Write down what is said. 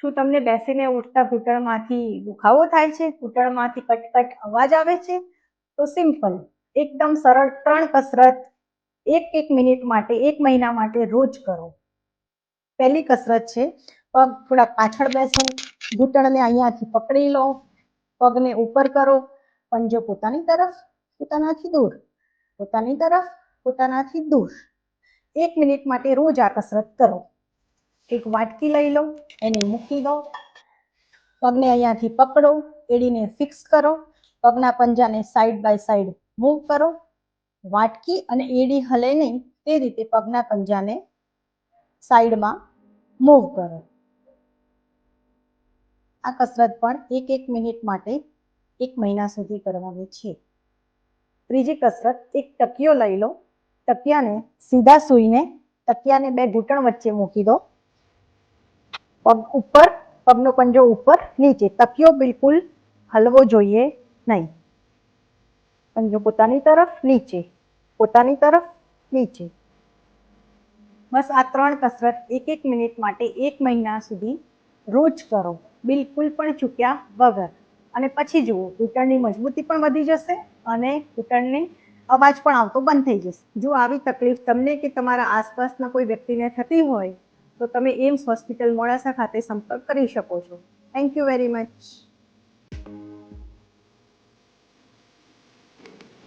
શું તમને બેસીને ઉઠતા ઘૂંટણમાંથી દુખાવો થાય છે? ઘૂંટણમાંથી કટકટ અવાજ આવે છે? તો સિમ્પલ, એકદમ સરળ 3 કસરત 1 મિનિટ માટે 1 મહિના માટે રોજ કરો. પહેલી કસરત છે, પગ થોડા પાછળ બેસો, ઘૂંટણને અહીંયાથી પકડી લો, પગને ઉપર કરો, પંજો પોતાની તરફ, પોતાનાથી દૂર, પોતાની તરફ, પોતાનાથી દૂર. 1 મિનિટ માટે રોજ આ કસરત કરો. એક વાટકી લઈ લો, એને મૂકી દો, પગને અહીંયાથી પકડો, એડીને ફિક્સ કરો, પગના પંજાને સાઈડ બાય સાઈડ મૂવ કરો, વાટકી અને એડી હલે નહીં તે રીતે પગના પંજાને સાઈડમાં મૂવ કરો. આ કસરત પણ 1 મિનિટ માટે 1 મહિના સુધી કરવાની છે. ત્રીજી કસરત, એક તકિયો લઈ લો, તકિયાને સીધા સૂઈને તકિયાને 2 ઘૂંટણ વચ્ચે મૂકી દો, પગ ઉપર, પગનો પંજો ઉપર નીચે, તકિયો બિલકુલ હલવો જોઈએ નહીં. પંજો પોતાની તરફ નીચે, પોતાની તરફ નીચે. બસ આ 3 કસરત 1 મિનિટ માટે 1 મહિના સુધી રોજ કરો, બિલકુલ પણ ચૂક્યા વગર. અને પછી જુઓ, ઘૂંટણની મજબૂતી પણ વધી જશે અને ઘૂંટણની અવાજ પણ આવતો બંધ થઈ જશે. જો આવી તકલીફ તમને કે તમારા આસપાસના કોઈ વ્યક્તિને થતી હોય તો તમે એમ્સ હોસ્પિટલ મોડાસા ખાતે સંપર્ક કરી શકો છો. Thank you very much.